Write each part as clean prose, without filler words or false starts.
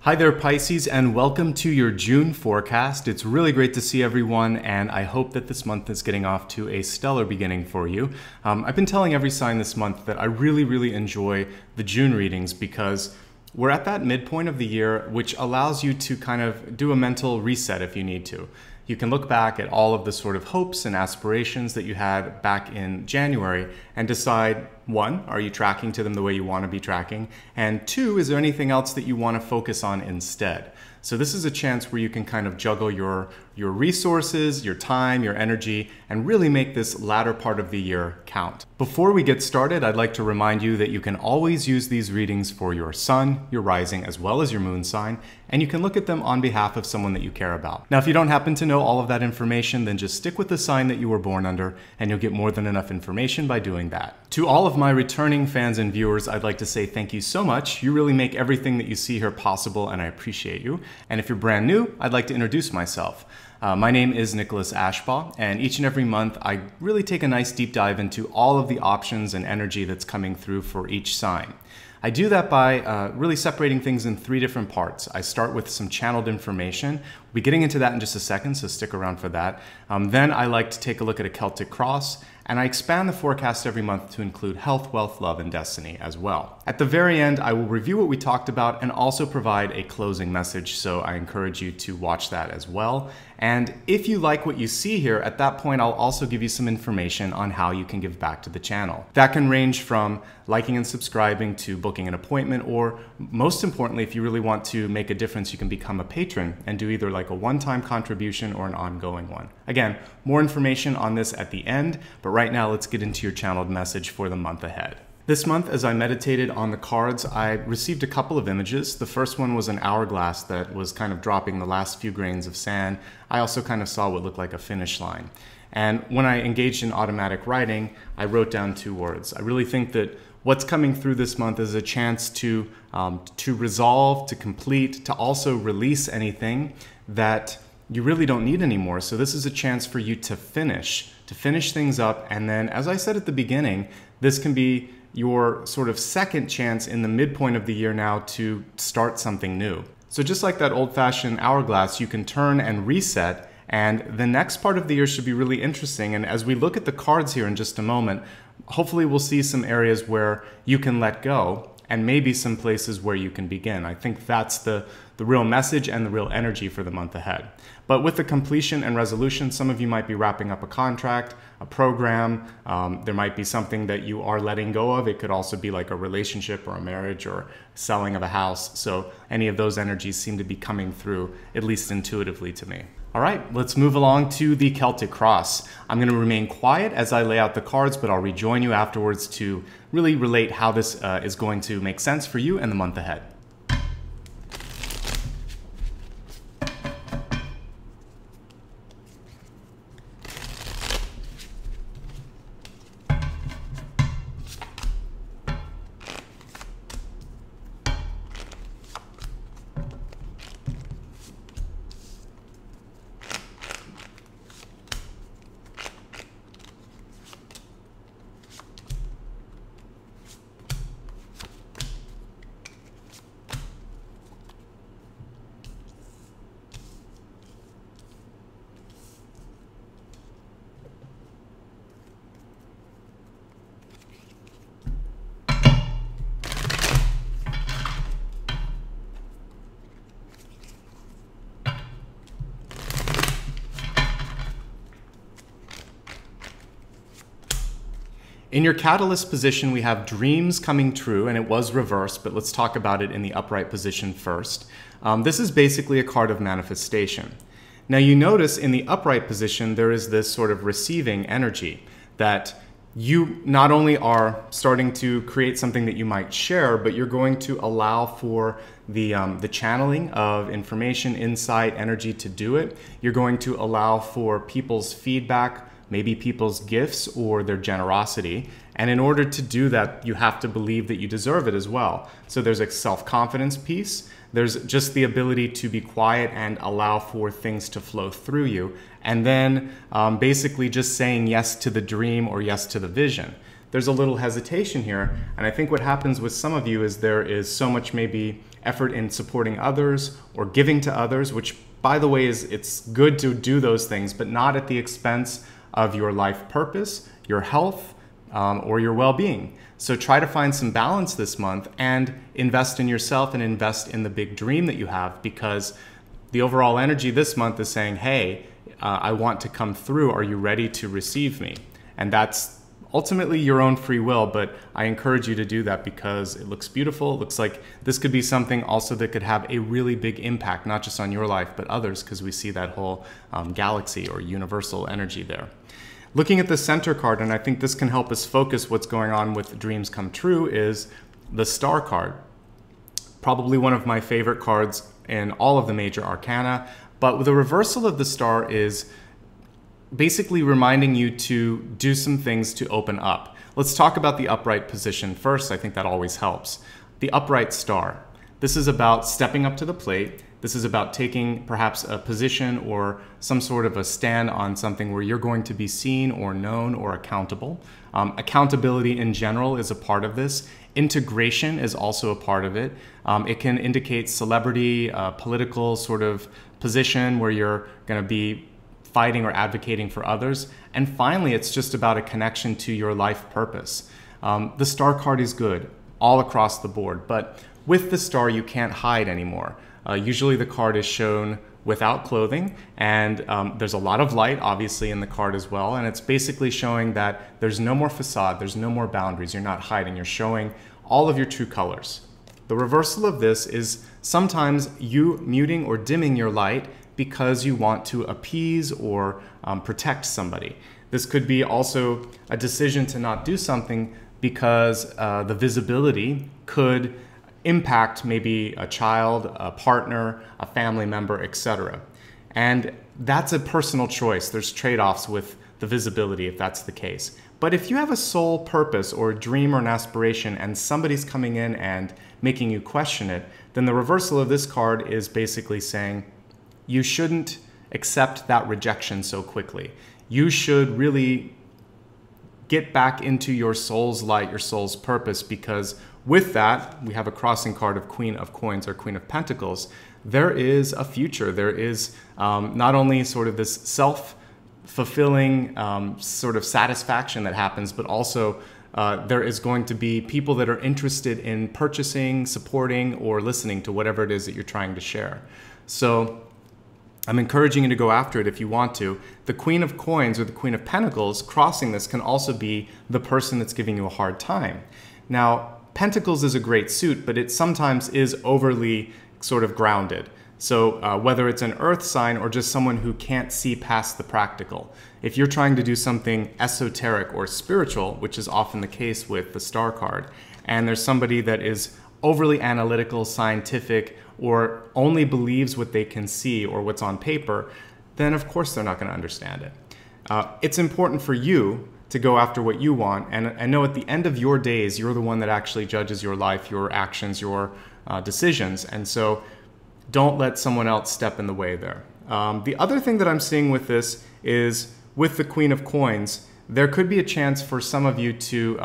Hi there, Pisces, and welcome to your June forecast. It's really great to see everyone, and I hope that this month is getting off to a stellar beginning for you. I've been telling every sign this month that I really enjoy the June readings because we're at that midpoint of the year, which allows you to kind of do a mental reset if you need to. You can look back at all of the sort of hopes and aspirations that you had back in January and decide, one, are you tracking to them the way you want to be tracking? And two, is there anything else that you want to focus on instead? So this is a chance where you can kind of juggle your resources, your time, your energy, and really make this latter part of the year count. Before we get started, I'd like to remind you that you can always use these readings for your sun, your rising, as well as your moon sign, and you can look at them on behalf of someone that you care about. Now, if you don't happen to know all of that information, then just stick with the sign that you were born under, and you'll get more than enough information by doing that. To all of my returning fans and viewers, I'd like to say thank you so much. You really make everything that you see here possible, and I appreciate you. And if you're brand new, I'd like to introduce myself. My name is Nicholas Ashbaugh, and each and every month I really take a nice deep dive into all of the options and energy that's coming through for each sign. I do that by really separating things in three different parts. I start with some channeled information. We'll be getting into that in just a second, so stick around for that. Then I like to take a look at a Celtic cross, and I expand the forecast every month to include health, wealth, love, and destiny as well. At the very end, I will review what we talked about and also provide a closing message, so I encourage you to watch that as well. And if you like what you see here, at that point, I'll also give you some information on how you can give back to the channel. That can range from liking and subscribing to booking an appointment, or most importantly, if you really want to make a difference, you can become a patron and do either like a one-time contribution or an ongoing one. Again, more information on this at the end, but right now let's get into your channeled message for the month ahead. This month, as I meditated on the cards, I received a couple of images. The first one was an hourglass that was kind of dropping the last few grains of sand. I also kind of saw what looked like a finish line. And when I engaged in automatic writing, I wrote down two words. I really think that what's coming through this month is a chance to resolve, to complete, to also release anything that you really don't need anymore. So this is a chance for you to finish things up. And then, as I said at the beginning, this can be your sort of second chance in the midpoint of the year now to start something new. So just like that old-fashioned hourglass, you can turn and reset, and the next part of the year should be really interesting. And as we look at the cards here in just a moment, hopefully we'll see some areas where you can let go and maybe some places where you can begin. I think that's the real message and the real energy for the month ahead. But with the completion and resolution, some of you might be wrapping up a contract, a program. There might be something that you are letting go of. It could also be like a relationship or a marriage or selling of a house. So any of those energies seem to be coming through, at least intuitively to me. All right, let's move along to the Celtic cross. I'm going to remain quiet as I lay out the cards, but I'll rejoin you afterwards to really relate how this is going to make sense for you and the month ahead. In your catalyst position, we have dreams coming true, and it was reversed, but let's talk about it in the upright position first. This is basically a card of manifestation. Now you notice in the upright position, there is this sort of receiving energy that you not only are starting to create something that you might share, but you're going to allow for the channeling of information, insight, energy to do it. You're going to allow for people's feedback, maybe people's gifts or their generosity. And in order to do that, you have to believe that you deserve it as well. So there's a self-confidence piece. There's just the ability to be quiet and allow for things to flow through you. And then basically just saying yes to the dream or yes to the vision. there's a little hesitation here. And I think what happens with some of you is there is so much maybe effort in supporting others or giving to others, which by the way it's good to do those things, but not at the expense of your life purpose, your health, or your well-being. So try to find some balance this month and invest in yourself and invest in the big dream that you have, because the overall energy this month is saying, hey, I want to come through. Are you ready to receive me? And that's ultimately your own free will, but I encourage you to do that because it looks beautiful. It looks like this could be something also that could have a really big impact, not just on your life, but others, because we see that whole galaxy or universal energy there. Looking at the center card, and I think this can help us focus what's going on with dreams come true, is the Star card. Probably one of my favorite cards in all of the major arcana, but the reversal of the Star is basically reminding you to do some things to open up. Let's talk about the upright position first. I think that always helps. The upright Star. This is about stepping up to the plate. This is about taking perhaps a position or some sort of a stand on something where you're going to be seen or known or accountable. Accountability in general is a part of this. Integration is also a part of it. It can indicate celebrity, political sort of position where you're going to be fighting or advocating for others. And finally, it's just about a connection to your life purpose. The Star card is good all across the board, but with the Star, you can't hide anymore. Usually the card is shown without clothing, and there's a lot of light obviously in the card as well, and it's basically showing that there's no more facade, there's no more boundaries, you're not hiding, you're showing all of your true colors. The reversal of this is sometimes you muting or dimming your light because you want to appease or protect somebody. This could be also a decision to not do something because the visibility could impact maybe a child, a partner, a family member, etc. And that's a personal choice. There's trade-offs with the visibility if that's the case. But if you have a soul purpose or a dream or an aspiration and somebody's coming in and making you question it, then the reversal of this card is basically saying you shouldn't accept that rejection so quickly. You should really get back into your soul's light, your soul's purpose, because with that, we have a crossing card of Queen of Coins or Queen of Pentacles. There is a future. There is not only sort of this self-fulfilling sort of satisfaction that happens, but also there is going to be people that are interested in purchasing, supporting, or listening to whatever it is that you're trying to share. So I'm encouraging you to go after it if you want to. The Queen of Coins or the Queen of Pentacles crossing this can also be the person that's giving you a hard time. Now, Pentacles is a great suit, but it sometimes is overly sort of grounded. So whether it's an earth sign or just someone who can't see past the practical. If you're trying to do something esoteric or spiritual, which is often the case with the Star card, and there's somebody that is overly analytical, scientific, or only believes what they can see or what's on paper, then of course they're not going to understand it. It's important for you to go after what you want, and I know at the end of your days, you're the one that actually judges your life, your actions, your decisions, and so don't let someone else step in the way there. The other thing that I'm seeing with this is with the Queen of Coins, there could be a chance for some of you to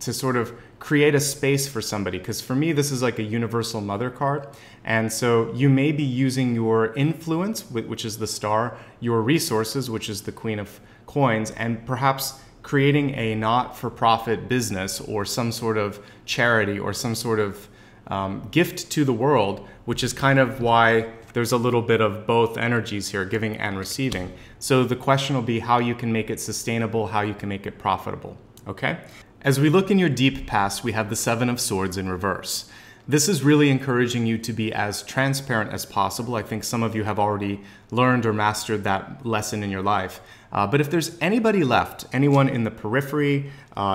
sort of create a space for somebody, because for me this is like a universal mother card, and so you may be using your influence, which is the Star, your resources, which is the Queen of Coins, and perhaps creating a not-for-profit business or some sort of charity or some sort of gift to the world, which is kind of why there's a little bit of both energies here, giving and receiving. So the question will be how you can make it sustainable, how you can make it profitable, okay? As we look in your deep past, we have the Seven of Swords in reverse. This is really encouraging you to be as transparent as possible. I think some of you have already learned or mastered that lesson in your life. But if there's anybody left, anyone in the periphery,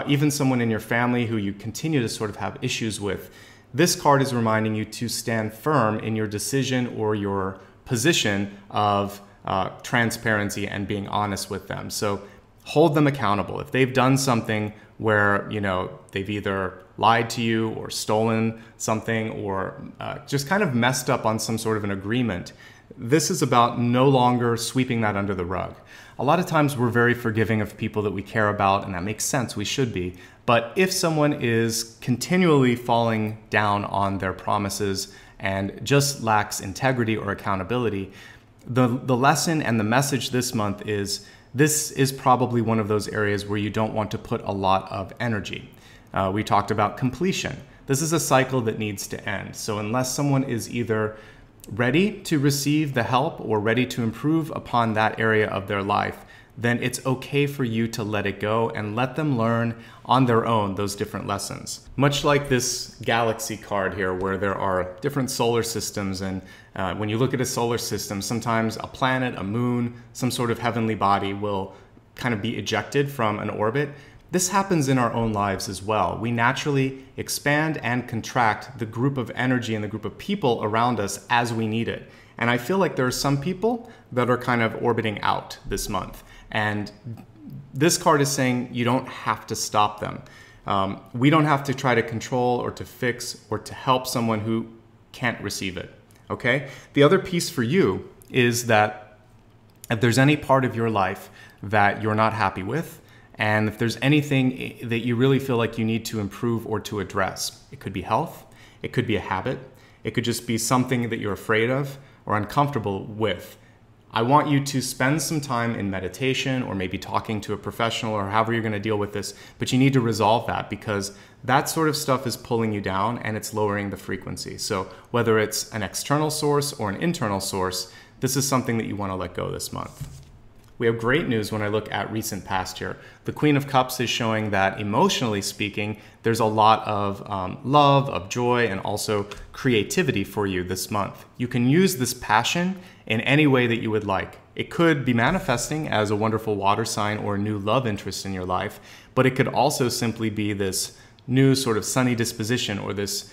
even someone in your family who you continue to sort of have issues with, this card is reminding you to stand firm in your decision or your position of transparency and being honest with them. So hold them accountable. If they've done something where, you know, they've either lied to you or stolen something or just kind of messed up on some sort of an agreement, This is about no longer sweeping that under the rug. A lot of times we're very forgiving of people that we care about, and that makes sense, we should be. But if someone is continually falling down on their promises and just lacks integrity or accountability, the lesson and the message this month is this is probably one of those areas where you don't want to put a lot of energy. We talked about completion. This is a cycle that needs to end. So unless someone is either ready to receive the help or ready to improve upon that area of their life, then it's okay for you to let it go and let them learn on their own those different lessons. Much like this galaxy card here, where there are different solar systems, and when you look at a solar system, sometimes a planet, a moon, some sort of heavenly body will kind of be ejected from an orbit. This happens in our own lives as well. We naturally expand and contract the group of energy and the group of people around us as we need it. And I feel like there are some people that are kind of orbiting out this month. And this card is saying you don't have to stop them. We don't have to try to control or to fix or to help someone who can't receive it, okay? The other piece for you is that if there's any part of your life that you're not happy with, and if there's anything that you really feel like you need to improve or to address, it could be health, it could be a habit, it could just be something that you're afraid of or uncomfortable with. I want you to spend some time in meditation or maybe talking to a professional or however you're going to deal with this, but you need to resolve that because that sort of stuff is pulling you down and it's lowering the frequency. So whether it's an external source or an internal source, this is something that you want to let go this month. We have great news when I look at recent past here. The Queen of Cups is showing that emotionally speaking, there's a lot of love, of joy, and also creativity for you this month. You can use this passion in any way that you would like. It could be manifesting as a wonderful water sign or a new love interest in your life, but it could also simply be this new sort of sunny disposition or this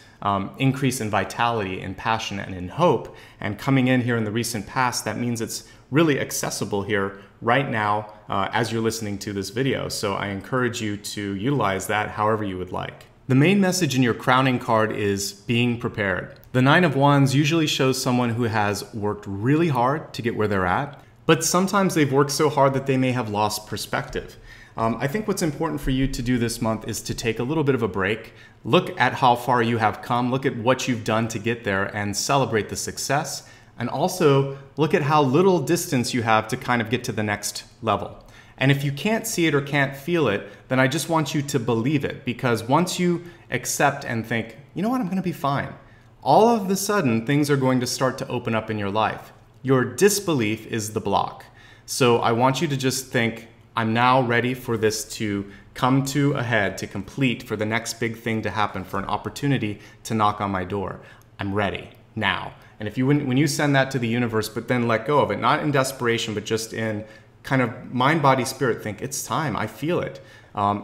increase in vitality, in passion, and in hope. And coming in here in the recent past, that means it's really accessible here right now as you're listening to this video. So I encourage you to utilize that however you would like. The main message in your crowning card is being prepared. The Nine of Wands usually shows someone who has worked really hard to get where they're at, but sometimes they've worked so hard that they may have lost perspective. I think what's important for you to do this month is to take a little bit of a break, look at how far you have come, look at what you've done to get there and celebrate the success, and also look at how little distance you have to kind of get to the next level. And if you can't see it or can't feel it, then I just want you to believe it, because once you accept and think, you know what, I'm going to be fine, all of the sudden things are going to start to open up in your life. Your disbelief is the block. So I want you to just think, I'm now ready for this to come to a head, to complete, for the next big thing to happen, for an opportunity to knock on my door. I'm ready now. And if you, when you send that to the universe, but then let go of it, not in desperation, but just in kind of mind, body, spirit, think it's time, I feel it,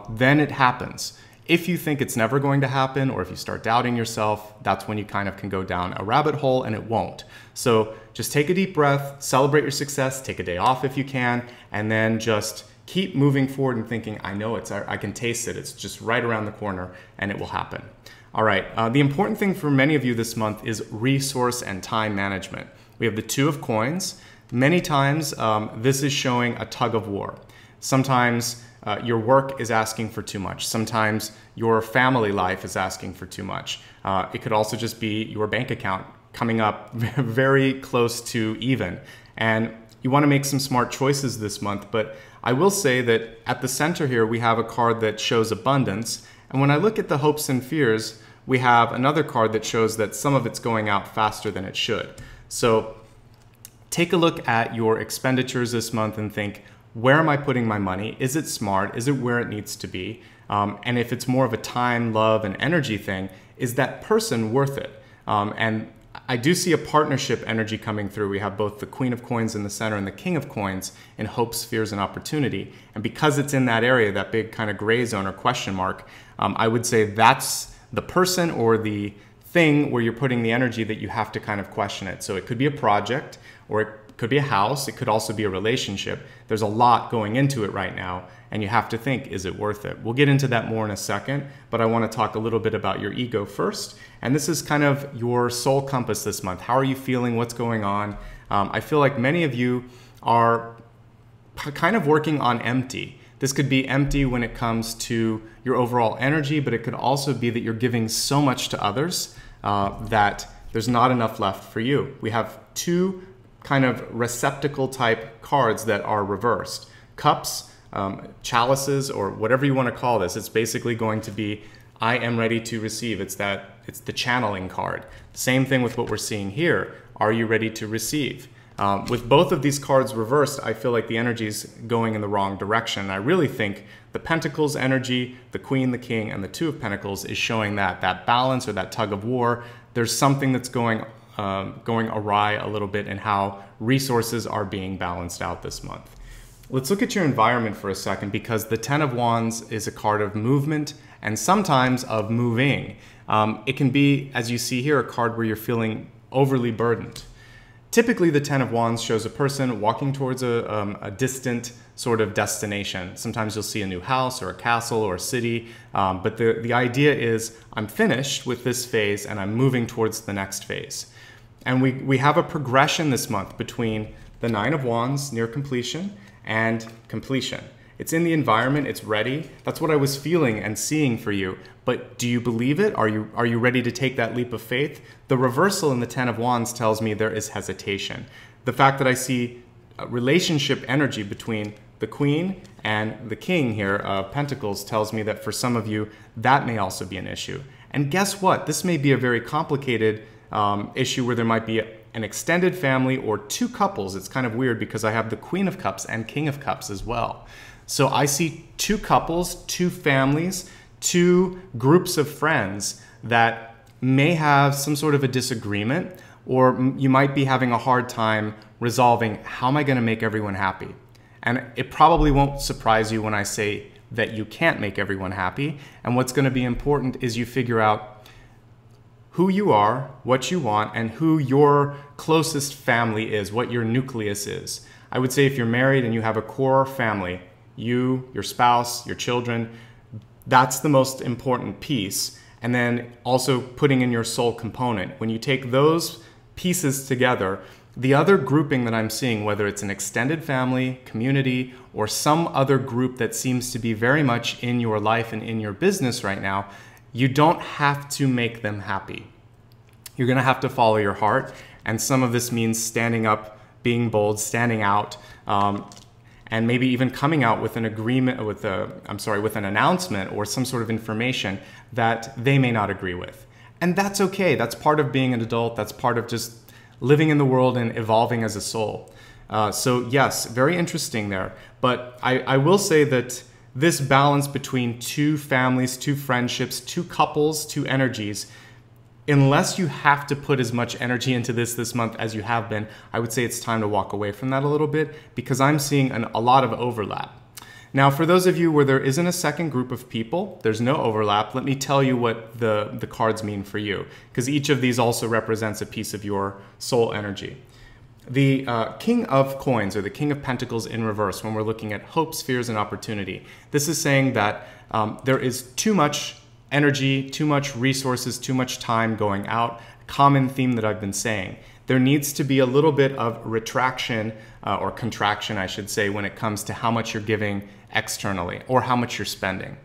then it happens. If you think it's never going to happen, or if you start doubting yourself, that's when you kind of can go down a rabbit hole and it won't. So just take a deep breath, celebrate your success, take a day off if you can, and then just keep moving forward and thinking, I know it's, I can taste it, it's just right around the corner and it will happen. All right, the important thing for many of you this month is resource and time management. We have the Two of Coins. Many times this is showing a tug of war. Sometimes your work is asking for too much. Sometimes your family life is asking for too much. It could also just be your bank account coming up very close to even. And you want to make some smart choices this month, but I will say that at the center here, we have a card that shows abundance. And when I look at the hopes and fears, we have another card that shows that some of it's going out faster than it should. So take a look at your expenditures this month and think, where am I putting my money? Is it smart? Is it where it needs to be? And if it's more of a time, love, and energy thing, is that person worth it? And I do see a partnership energy coming through. We have both the Queen of Coins in the center and the King of Coins in hopes, fears, and opportunity. And because it's in that area, that big kind of gray zone or question mark, I would say that's the person or the thing where you're putting the energy that you have to kind of question it. So it could be a project, or it could be a house. It could also be a relationship. There's a lot going into it right now, and you have to think, is it worth it? We'll get into that more in a second, but I want to talk a little bit about your ego first. And this is kind of your soul compass this month. How are you feeling? What's going on? I feel like many of you are kind of working on empty. This could be empty when it comes to your overall energy, but it could also be that you're giving so much to others that there's not enough left for you. We have two kind of receptacle type cards that are reversed. Cups, chalices, or whatever you want to call this. It's basically going to be, I am ready to receive. It's the channeling card. Same thing with what we're seeing here. Are you ready to receive? With both of these cards reversed, I feel like the energy is going in the wrong direction. I really think the Pentacles energy, the Queen, the King, and the Two of Pentacles is showing that balance or that tug of war. There's something that's going awry a little bit in how resources are being balanced out this month. Let's look at your environment for a second, because the Ten of Wands is a card of movement and sometimes of moving. It can be, as you see here, a card where you're feeling overly burdened. Typically, the Ten of Wands shows a person walking towards a distant sort of destination. Sometimes you'll see a new house or a castle or a city, but the idea is I'm finished with this phase and I'm moving towards the next phase. And we have a progression this month between the Nine of Wands, near completion, and completion. It's in the environment, it's ready. That's what I was feeling and seeing for you. But do you believe it? Are you ready to take that leap of faith? The reversal in the Ten of Wands tells me there is hesitation. The fact that I see relationship energy between the Queen and the King here of Pentacles tells me that for some of you, that may also be an issue. And guess what? This may be a very complicated issue where there might be an extended family or two couples. It's kind of weird because I have the Queen of Cups and King of Cups as well. So I see two couples, two families, two groups of friends that may have some sort of a disagreement, or you might be having a hard time resolving, how am I going to make everyone happy? And it probably won't surprise you when I say that you can't make everyone happy. And what's going to be important is you figure out who you are, what you want, and who your closest family is, what your nucleus is. I would say if you're married and you have a core family, you, your spouse, your children, that's the most important piece. And then also putting in your soul component. When you take those pieces together, the other grouping that I'm seeing, whether it's an extended family, community, or some other group that seems to be very much in your life and in your business right now, you don't have to make them happy. You're going to have to follow your heart. And some of this means standing up, being bold, standing out, and maybe even coming out with an agreement, with an announcement or some sort of information that they may not agree with. And that's okay. That's part of being an adult. That's part of just living in the world and evolving as a soul. So yes, very interesting there. But I will say that this balance between two families, two friendships, two couples, two energies, unless you have to put as much energy into this month as you have been, I would say it's time to walk away from that a little bit, because I'm seeing a lot of overlap. Now, for those of you where there isn't a second group of people, there's no overlap, let me tell you what the cards mean for you, because each of these also represents a piece of your soul energy. The King of Coins, or the King of Pentacles in reverse, when we're looking at hopes, fears, and opportunity, this is saying that there is too much energy, too much resources, too much time going out. Common theme that I've been saying. There needs to be a little bit of retraction or contraction, I should say, when it comes to how much you're giving externally or how much you're spending.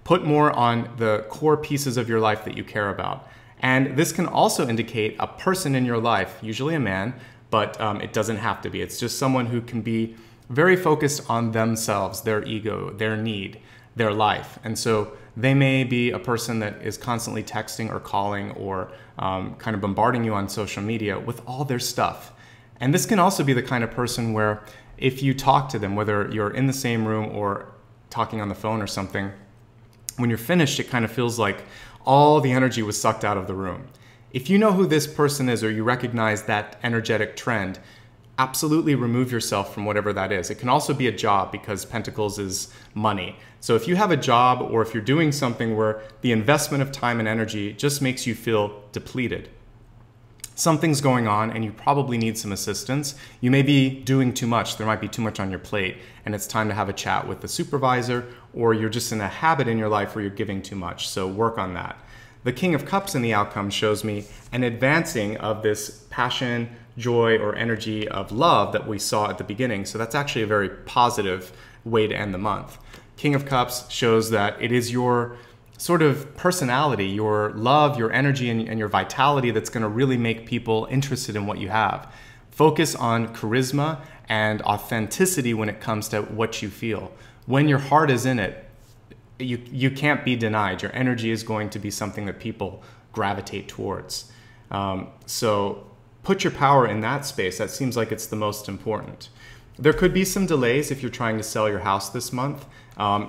Put more on the core pieces of your life that you care about. And this can also indicate a person in your life, usually a man, but it doesn't have to be. It's just someone who can be very focused on themselves, their ego, their need, their life. And so they may be a person that is constantly texting or calling or kind of bombarding you on social media with all their stuff. And this can also be the kind of person where if you talk to them, whether you're in the same room or talking on the phone or something, when you're finished, it kind of feels like all the energy was sucked out of the room. If you know who this person is or you recognize that energetic trend, absolutely remove yourself from whatever that is. It can also be a job, because Pentacles is money. So if you have a job or if you're doing something where the investment of time and energy just makes you feel depleted, something's going on and you probably need some assistance. You may be doing too much. There might be too much on your plate and it's time to have a chat with the supervisor, or you're just in a habit in your life where you're giving too much. So work on that. The King of Cups in the outcome shows me an advancing of this passion, joy, or energy of love that we saw at the beginning. So that's actually a very positive way to end the month. King of Cups shows that it is your sort of personality, your love, your energy, and your vitality that's going to really make people interested in what you have. Focus on charisma and authenticity when it comes to what you feel. When your heart is in it, you can't be denied. Your energy is going to be something that people gravitate towards. So put your power in that space. That seems like it's the most important. There could be some delays if you're trying to sell your house this month.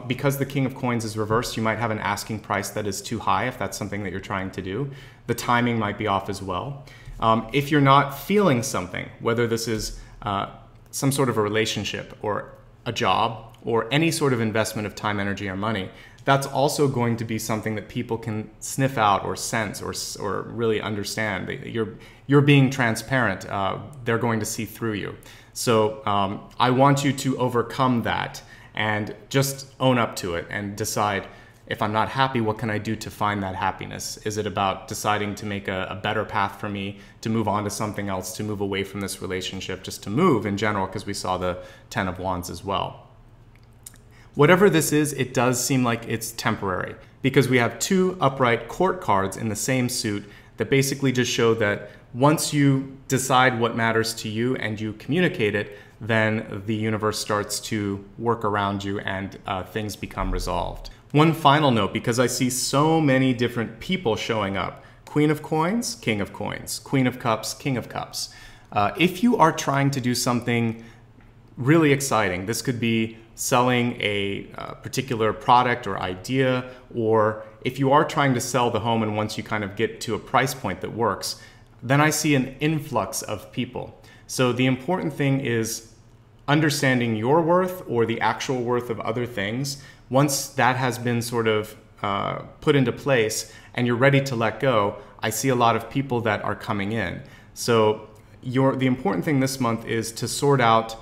Because the King of Coins is reversed, you might have an asking price that is too high if that's something that you're trying to do. The timing might be off as well. If you're not feeling something, whether this is some sort of a relationship or a job or any sort of investment of time, energy, or money, that's also going to be something that people can sniff out or sense or really understand. You're being transparent. They're going to see through you. So I want you to overcome that and just own up to it and decide, if I'm not happy, what can I do to find that happiness? Is it about deciding to make a better path for me, to move on to something else, to move away from this relationship, just to move in general, because we saw the Ten of Wands as well. Whatever this is, it does seem like it's temporary, because we have two upright court cards in the same suit that basically just show that once you decide what matters to you and you communicate it, then the universe starts to work around you and things become resolved. One final note, because I see so many different people showing up. Queen of Coins, King of Coins, Queen of Cups, King of Cups. If you are trying to do something really exciting, this could be selling a particular product or idea, or if you are trying to sell the home and once you kind of get to a price point that works, then I see an influx of people. So the important thing is understanding your worth or the actual worth of other things. Once that has been sort of put into place and you're ready to let go, I see a lot of people that are coming in. So the important thing this month is to sort out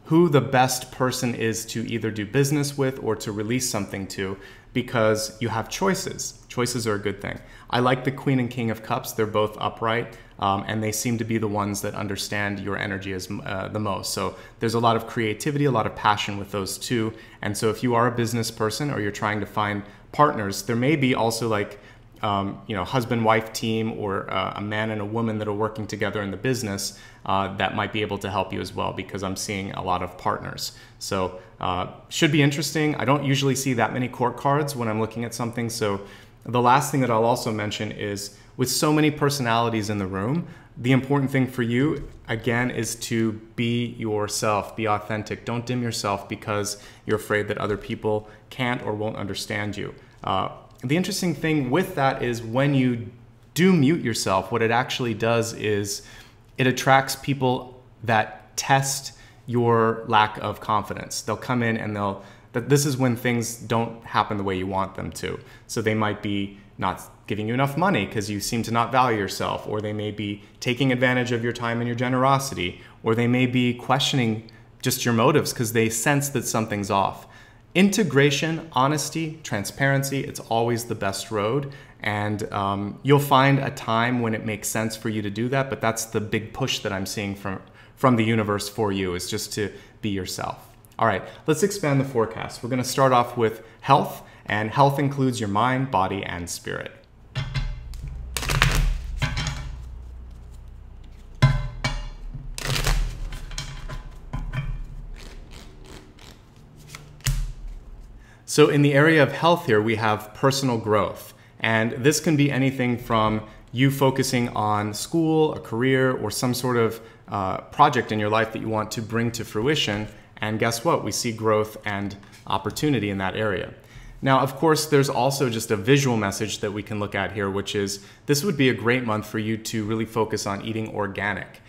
who the best person is to either do business with or to release something to, because you have choices. Choices are a good thing. I like the Queen and King of Cups. They're both upright, and they seem to be the ones that understand your energy as the most. So there's a lot of creativity, a lot of passion with those two. And so if you are a business person or you're trying to find partners, there may be also like husband-wife team or a man and a woman that are working together in the business that might be able to help you as well, because I'm seeing a lot of partners. So should be interesting. I don't usually see that many court cards when I'm looking at something. So the last thing that I'll also mention is, with so many personalities in the room, the important thing for you, again, is to be yourself, be authentic. Don't dim yourself because you're afraid that other people can't or won't understand you. The interesting thing with that is when you do mute yourself, what it actually does is it attracts people that test your lack of confidence. They'll come in and this is when things don't happen the way you want them to. So they might be not giving you enough money because you seem to not value yourself, or they may be taking advantage of your time and your generosity, or they may be questioning just your motives because they sense that something's off. Integration, honesty, transparency, it's always the best road. And you'll find a time when it makes sense for you to do that, but that's the big push that I'm seeing from the universe for you, is just to be yourself. All right, let's expand the forecast. We're gonna start off with health, and health includes your mind, body, and spirit. So in the area of health here, we have personal growth. And this can be anything from you focusing on school, a career, or some sort of project in your life that you want to bring to fruition. And guess what? We see growth and opportunity in that area. Now, of course, there's also just a visual message that we can look at here, which is this would be a great month for you to really focus on eating organic.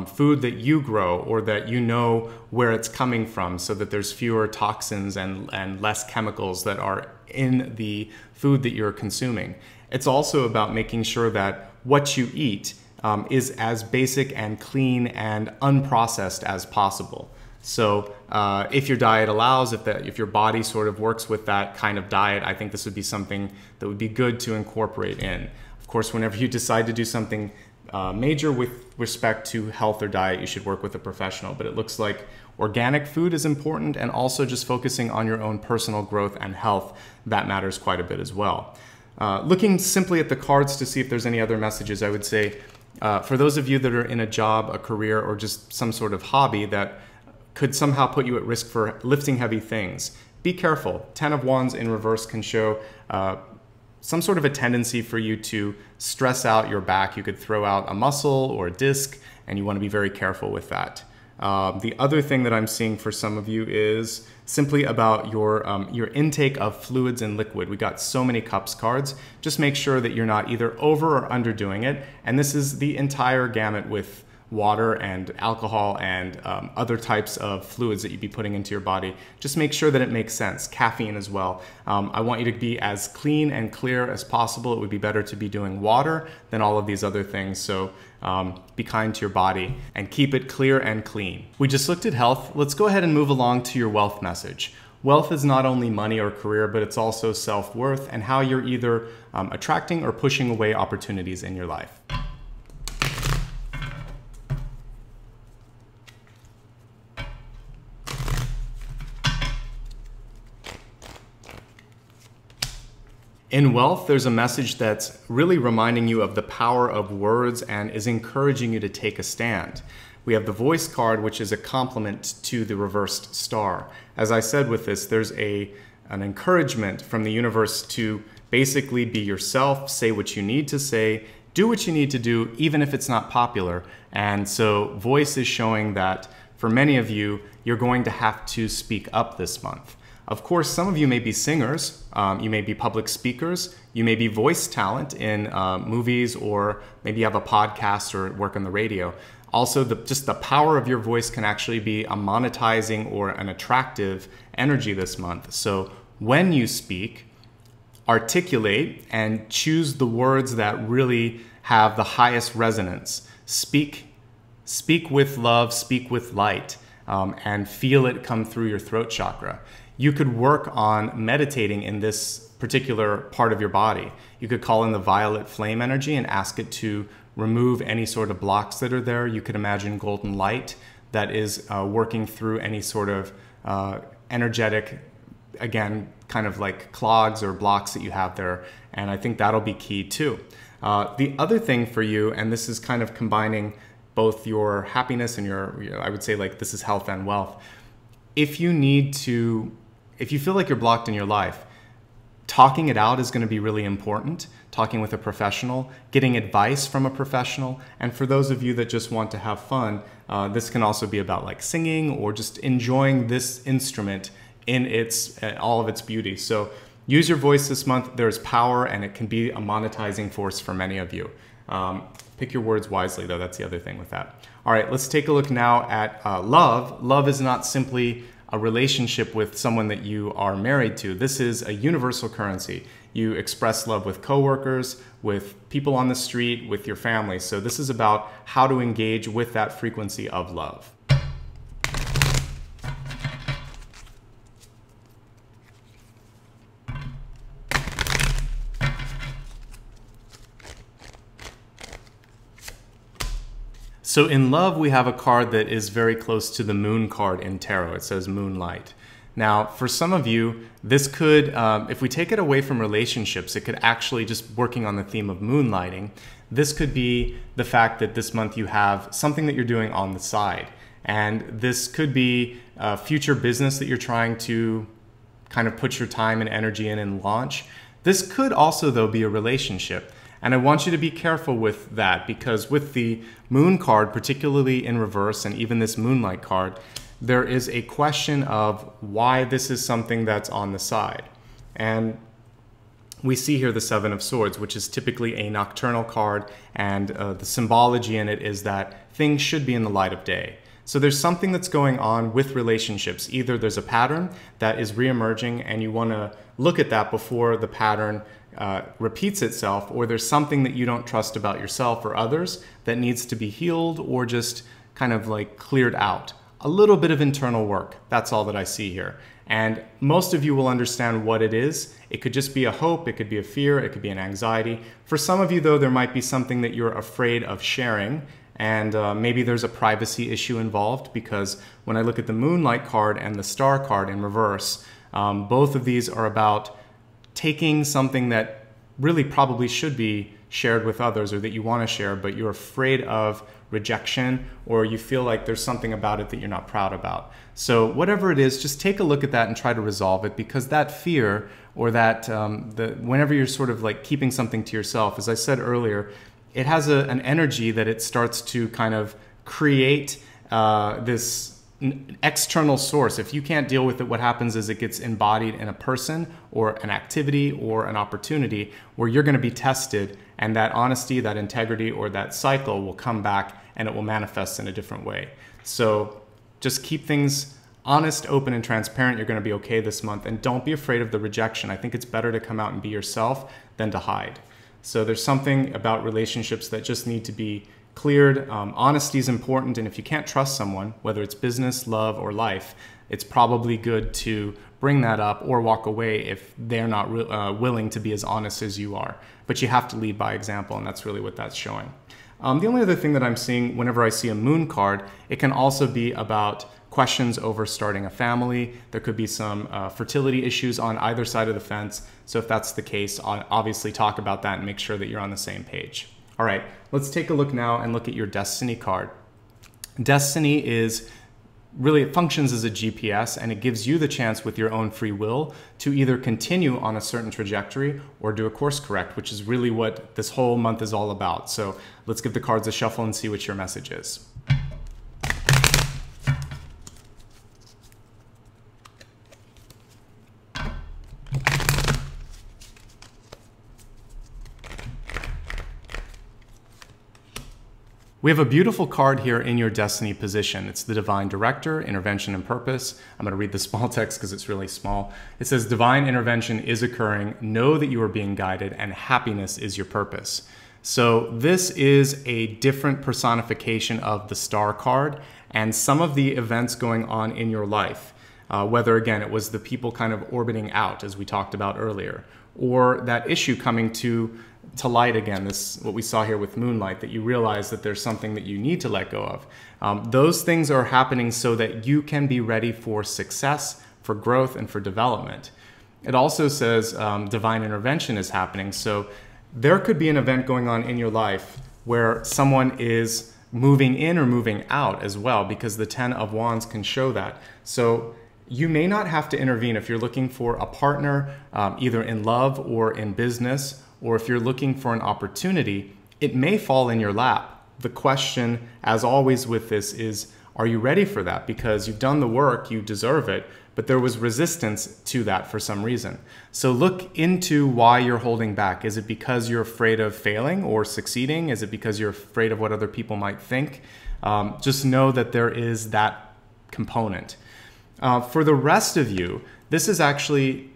Food that you grow or that you know where it's coming from, so that there's fewer toxins and less chemicals that are in the food that you're consuming. It's also about making sure that what you eat is as basic and clean and unprocessed as possible. So if your diet allows, if your body sort of works with that kind of diet, I think this would be something that would be good to incorporate in. Of course, whenever you decide to do something major with respect to health or diet, you should work with a professional. But it looks like organic food is important, and also just focusing on your own personal growth and health, that matters quite a bit as well. Looking simply at the cards to see if there's any other messages, I would say for those of you that are in a job, a career, or just some sort of hobby that could somehow put you at risk for lifting heavy things, be careful. 10 of Wands in reverse can show some sort of a tendency for you to stress out your back. You could throw out a muscle or a disc, and you want to be very careful with that. The other thing that I'm seeing for some of you is simply about your intake of fluids and liquid. We got so many cups cards. Just make sure that you're not either over or underdoing it. And this is the entire gamut with water and alcohol and other types of fluids that you'd be putting into your body. Just make sure that it makes sense. Caffeine as well. I want you to be as clean and clear as possible. It would be better to be doing water than all of these other things. So be kind to your body and keep it clear and clean. We just looked at health. Let's go ahead and move along to your wealth message. Wealth is not only money or career, but it's also self-worth and how you're either attracting or pushing away opportunities in your life. In wealth, there's a message that's really reminding you of the power of words and is encouraging you to take a stand. We have the voice card, which is a complement to the reversed star. As I said with this, there's an encouragement from the universe to basically be yourself, say what you need to say, do what you need to do, even if it's not popular. And so voice is showing that for many of you, you're going to have to speak up this month. Of course, some of you may be singers, you may be public speakers, you may be voice talent in movies, or maybe you have a podcast or work on the radio. Also, just the power of your voice can actually be a monetizing or an attractive energy this month. So when you speak, articulate and choose the words that really have the highest resonance. Speak with love, speak with light, and feel it come through your throat chakra. You could work on meditating in this particular part of your body. You could call in the violet flame energy and ask it to remove any sort of blocks that are there. You could imagine golden light that is working through any sort of energetic, again, kind of like clogs or blocks that you have there. And I think that'll be key too. The other thing for you, and this is kind of combining both your happiness and your, I would say like this is health and wealth. If you feel like you're blocked in your life, talking it out is going to be really important. Talking with a professional, getting advice from a professional. And for those of you that just want to have fun, this can also be about like singing or just enjoying this instrument in all of its beauty. So use your voice this month. There's power, and it can be a monetizing force for many of you. Pick your words wisely, though. That's the other thing with that. All right, let's take a look now at love. Love is not simply a relationship with someone that you are married to. This is a universal currency. You express love with coworkers, with people on the street, with your family. So this is about how to engage with that frequency of love. So in love, we have a card that is very close to the moon card in tarot. It says moonlight. Now, for some of you, this could, if we take it away from relationships, it could actually, just working on the theme of moonlighting, this could be the fact that this month you have something that you're doing on the side. And this could be a future business that you're trying to kind of put your time and energy in and launch. This could also, though, be a relationship. And I want you to be careful with that, because with the moon card, particularly in reverse, and even this moonlight card, there is a question of why this is something that's on the side. And we see here the Seven of Swords, which is typically a nocturnal card, and the symbology in it is that things should be in the light of day. So there's something that's going on with relationships. Either there's a pattern that is reemerging and you want to look at that before the pattern repeats itself, or there's something that you don't trust about yourself or others that needs to be healed or just kind of like cleared out. A little bit of internal work. That's all that I see here. And most of you will understand what it is. It could just be a hope, it could be a fear, it could be an anxiety. For some of you though, there might be something that you're afraid of sharing, and maybe there's a privacy issue involved, because when I look at the Moonlight card and the Star card in reverse, both of these are about taking something that really probably should be shared with others or that you want to share, but you're afraid of rejection, or you feel like there's something about it that you're not proud about. So whatever it is, just take a look at that and try to resolve it, because that fear, or that whenever you're sort of like keeping something to yourself, as I said earlier, it has an energy that it starts to kind of create this external source. If you can't deal with it, what happens is it gets embodied in a person or an activity or an opportunity where you're going to be tested, and that honesty, that integrity, or that cycle will come back and it will manifest in a different way. So just keep things honest, open, and transparent. You're going to be okay this month, and don't be afraid of the rejection. I think it's better to come out and be yourself than to hide. So there's something about relationships that just need to be cleared. Honesty is important, and if you can't trust someone, whether it's business, love, or life, it's probably good to bring that up or walk away if they're not willing to be as honest as you are. But you have to lead by example, and that's really what that's showing. The only other thing that I'm seeing whenever I see a Moon card, it can also be about questions over starting a family. There could be some fertility issues on either side of the fence. So if that's the case, obviously talk about that and make sure that you're on the same page. All right, let's take a look now and look at your Destiny card. Destiny is really, it functions as a GPS, and it gives you the chance with your own free will to either continue on a certain trajectory or do a course correct, which is really what this whole month is all about. So let's give the cards a shuffle and see what your message is. We have a beautiful card here in your Destiny position. It's the Divine Director, Intervention and Purpose. I'm going to read the small text because it's really small. It says, divine intervention is occurring. Know that you are being guided, and happiness is your purpose. So this is a different personification of the Star card and some of the events going on in your life. Whether, again, it was the people kind of orbiting out, as we talked about earlier, or that issue coming to light again, this what we saw here with Moonlight, that you realize that there's something that you need to let go of. Those things are happening so that you can be ready for success, for growth, and for development. It also says divine intervention is happening. So there could be an event going on in your life where someone is moving in or moving out as well, because the 10 of Wands can show that. So you may not have to intervene if you're looking for a partner, either in love or in business, or if you're looking for an opportunity. It may fall in your lap. The question, as always with this, is, are you ready for that? Because you've done the work, you deserve it, but there was resistance to that for some reason. So look into why you're holding back. Is it because you're afraid of failing or succeeding? Is it because you're afraid of what other people might think? Just know that there is that component. For the rest of you, this is actually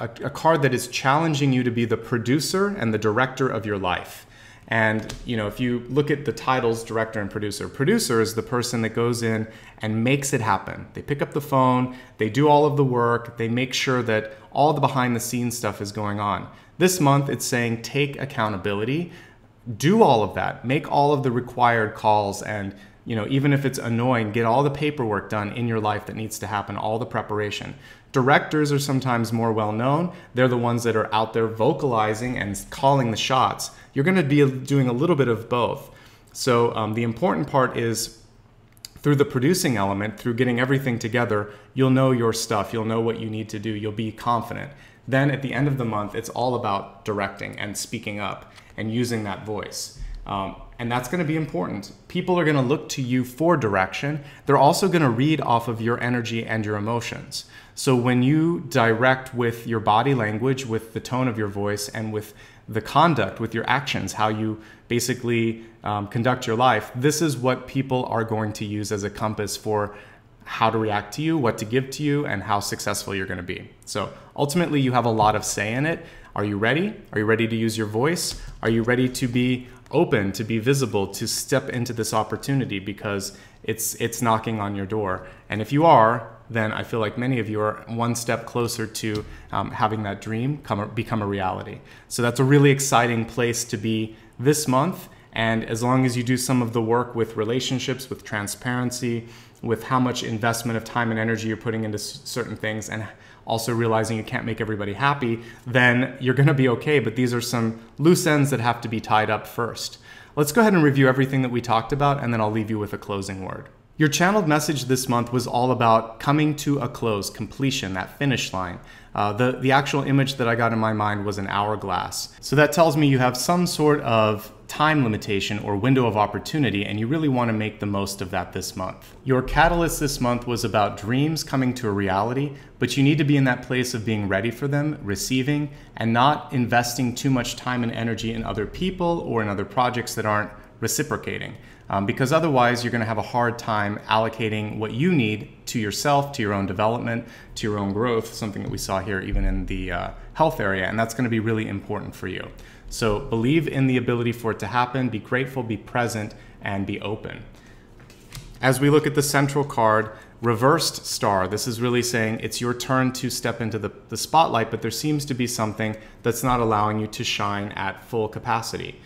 a card that is challenging you to be the producer and the director of your life. And if you look at the titles, director and producer, producer is the person that goes in and makes it happen. They pick up the phone, they do all of the work, they make sure that all the behind the scenes stuff is going on. This month it's saying take accountability, do all of that, make all of the required calls, and even if it's annoying, get all the paperwork done in your life that needs to happen, all the preparation. Directors are sometimes more well known. They're the ones that are out there vocalizing and calling the shots. You're going to be doing a little bit of both. So the important part is, through the producing element, through getting everything together, you'll know your stuff. You'll know what you need to do. You'll be confident. Then at the end of the month, it's all about directing and speaking up and using that voice. And that's going to be important. People are going to look to you for direction. They're also going to read off of your energy and your emotions. So when you direct with your body language, with the tone of your voice, and with the conduct, with your actions, how you basically conduct your life, this is what people are going to use as a compass for how to react to you, what to give to you, and how successful you're going to be. So ultimately, you have a lot of say in it. Are you ready? Are you ready to use your voice? Are you ready to be open, to be visible, to step into this opportunity because it's knocking on your door? And if you are, then I feel like many of you are one step closer to having that dream become a reality. So that's a really exciting place to be this month. And as long as you do some of the work with relationships, with transparency, with how much investment of time and energy you're putting into certain things, and also realizing you can't make everybody happy, then you're going to be okay. But these are some loose ends that have to be tied up first. Let's go ahead and review everything that we talked about, and then I'll leave you with a closing word. Your channeled message this month was all about coming to a close, completion, that finish line. The actual image that I got in my mind was an hourglass. So that tells me you have some sort of time limitation or window of opportunity, and you really want to make the most of that this month. Your catalyst this month was about dreams coming to a reality, but you need to be in that place of being ready for them, receiving, and not investing too much time and energy in other people or in other projects that aren't reciprocating. Because otherwise you're going to have a hard time allocating what you need to yourself, to your own development, to your own growth, something that we saw here even in the health area, and that's going to be really important for you. So believe in the ability for it to happen, be grateful, be present, and be open. As we look at the central card, reversed star, this is really saying it's your turn to step into the spotlight, but there seems to be something that's not allowing you to shine at full capacity.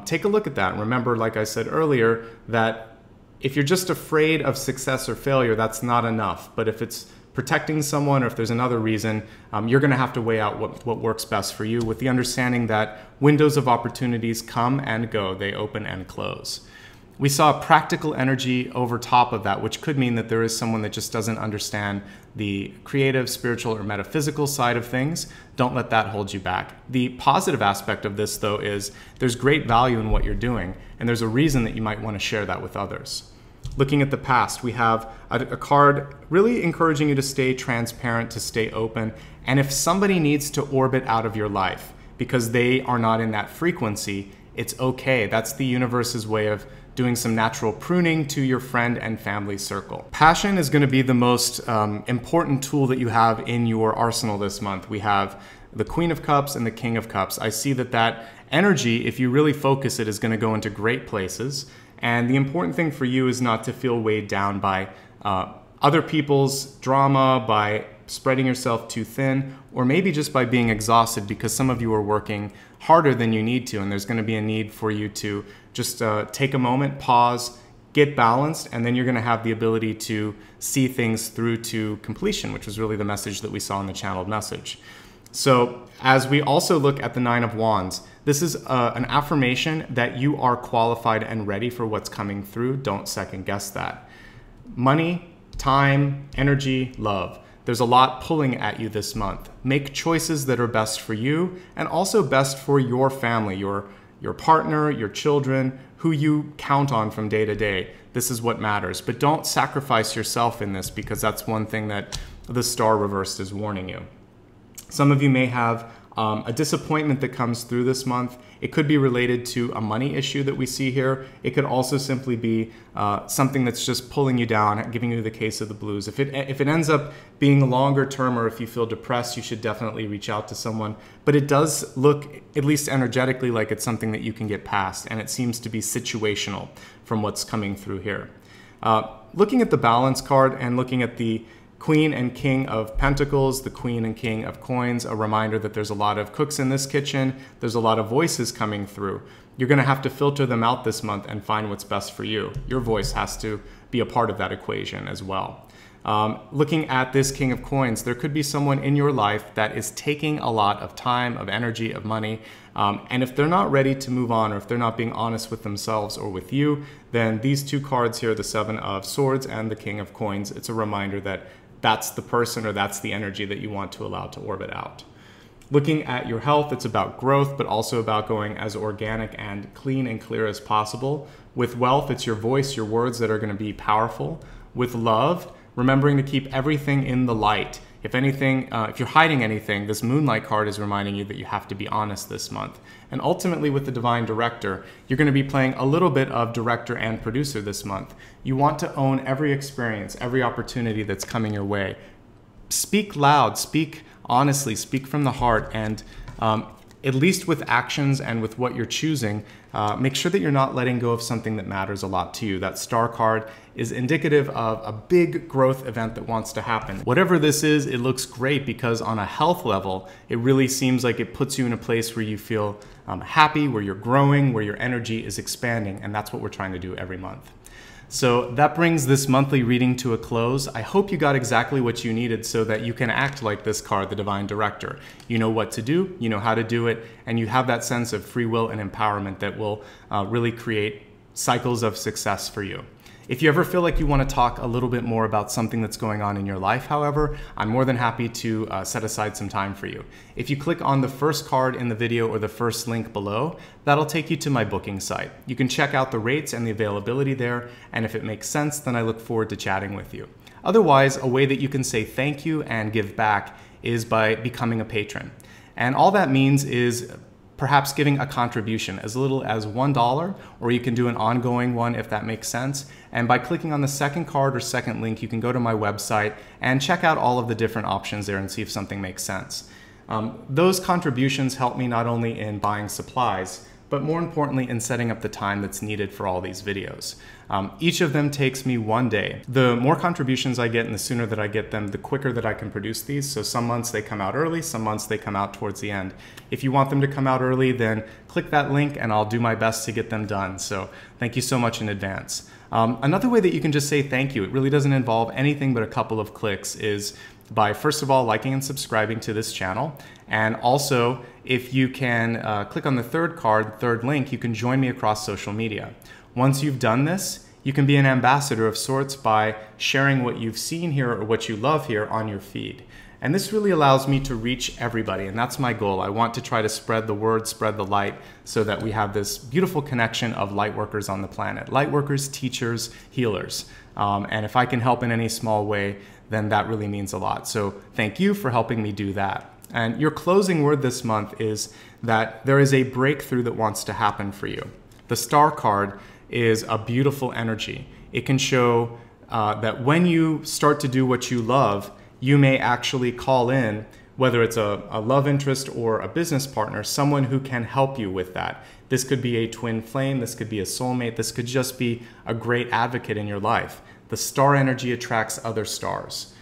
Take a look at that. Remember, like I said earlier, that if you're just afraid of success or failure, that's not enough. But if it's protecting someone or if there's another reason, you're going to have to weigh out what works best for you, with the understanding that windows of opportunities come and go. They open and close. We saw practical energy over top of that, which could mean that there is someone that just doesn't understand the creative, spiritual, or metaphysical side of things. Don't let that hold you back. The positive aspect of this, though, is there's great value in what you're doing, and there's a reason that you might want to share that with others. Looking at the past, we have a card really encouraging you to stay transparent, to stay open, and if somebody needs to orbit out of your life because they are not in that frequency, it's okay. That's the universe's way of doing some natural pruning to your friend and family circle. Passion is going to be the most important tool that you have in your arsenal this month. We have the Queen of Cups and the King of Cups. I see that energy, if you really focus it, is going to go into great places. And the important thing for you is not to feel weighed down by other people's drama, by spreading yourself too thin, or maybe just by being exhausted because some of you are working harder than you need to, and there's going to be a need for you to just take a moment, pause, get balanced, and then you're going to have the ability to see things through to completion, which was really the message that we saw in the channeled message. So as we also look at the Nine of Wands, this is an affirmation that you are qualified and ready for what's coming through. Don't second guess that. Money, time, energy, love. There's a lot pulling at you this month. Make choices that are best for you and also best for your family, your partner, your children, who you count on from day to day. This is what matters. But don't sacrifice yourself in this, because that's one thing that the star reversed is warning you. Some of you may have a disappointment that comes through this month. It could be related to a money issue that we see here. It could also simply be something that's just pulling you down, giving you the case of the blues. If it ends up being longer term, or if you feel depressed, you should definitely reach out to someone. But it does look, at least energetically, like it's something that you can get past, and it seems to be situational from what's coming through here. Looking at the balance card and looking at the Queen and King of Pentacles, the Queen and King of Coins, a reminder that there's a lot of cooks in this kitchen, there's a lot of voices coming through. You're going to have to filter them out this month and find what's best for you. Your voice has to be a part of that equation as well. Looking at this King of Coins, there could be someone in your life that is taking a lot of time, of energy, of money, and if they're not ready to move on, or if they're not being honest with themselves or with you, then these two cards here, the Seven of Swords and the King of Coins, it's a reminder that that's the person, or that's the energy that you want to allow to orbit out. Looking at your health, it's about growth, but also about going as organic and clean and clear as possible. With wealth, it's your voice, your words that are going to be powerful. With love, remembering to keep everything in the light. If anything, if you're hiding anything, this Moonlight card is reminding you that you have to be honest this month. And ultimately, with the Divine Director, you're going to be playing a little bit of director and producer this month. You want to own every experience, every opportunity that's coming your way. Speak loud, speak honestly, speak from the heart, and At least with actions and with what you're choosing, make sure that you're not letting go of something that matters a lot to you. That star card is indicative of a big growth event that wants to happen. Whatever this is, it looks great because on a health level, it really seems like it puts you in a place where you feel happy, where you're growing, where your energy is expanding, and that's what we're trying to do every month. So that brings this monthly reading to a close. I hope you got exactly what you needed so that you can act like this card, the Divine Director. You know what to do, you know how to do it, and you have that sense of free will and empowerment that will really create cycles of success for you. If you ever feel like you want to talk a little bit more about something that's going on in your life, however, I'm more than happy to set aside some time for you. If you click on the first card in the video or the first link below, that'll take you to my booking site. You can check out the rates and the availability there, and if it makes sense, then I look forward to chatting with you. Otherwise, a way that you can say thank you and give back is by becoming a patron. And all that means is perhaps giving a contribution as little as $1, or you can do an ongoing one if that makes sense. And by clicking on the second card or second link, you can go to my website and check out all of the different options there and see if something makes sense. Those contributions help me not only in buying supplies, but more importantly in setting up the time that's needed for all these videos. Each of them takes me 1 day. The more contributions I get and the sooner that I get them, the quicker that I can produce these. So some months they come out early, some months they come out towards the end. If you want them to come out early, then click that link and I'll do my best to get them done. So thank you so much in advance. Another way that you can just say thank you, it really doesn't involve anything but a couple of clicks, is by first of all liking and subscribing to this channel. And also, if you can click on the third card, third link, you can join me across social media. Once you've done this, you can be an ambassador of sorts by sharing what you've seen here or what you love here on your feed. And this really allows me to reach everybody, and that's my goal. I want to try to spread the word, spread the light, so that we have this beautiful connection of light workers on the planet. Light workers, teachers, healers. And if I can help in any small way, then that really means a lot. So thank you for helping me do that. And your closing word this month is that there is a breakthrough that wants to happen for you. The star card is a beautiful energy. It can show that when you start to do what you love, you may actually call in, whether it's a love interest or a business partner, someone who can help you with that. This could be a twin flame, this could be a soulmate, this could just be a great advocate in your life. The star energy attracts other stars.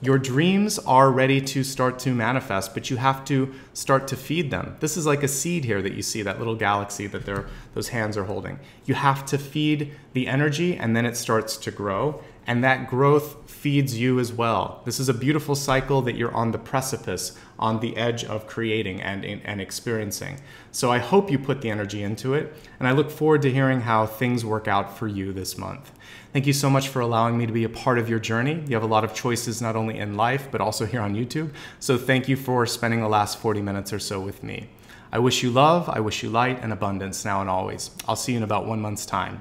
Your dreams are ready to start to manifest, but you have to start to feed them. This is like a seed here that you see, that little galaxy that those hands are holding. You have to feed the energy and then it starts to grow, and that growth feeds you as well. This is a beautiful cycle that you're on the precipice, on the edge of creating and experiencing. So I hope you put the energy into it, and I look forward to hearing how things work out for you this month. Thank you so much for allowing me to be a part of your journey. You have a lot of choices not only in life, but also here on YouTube. So thank you for spending the last 40 minutes or so with me. I wish you love, I wish you light and abundance now and always. I'll see you in about 1 month's time.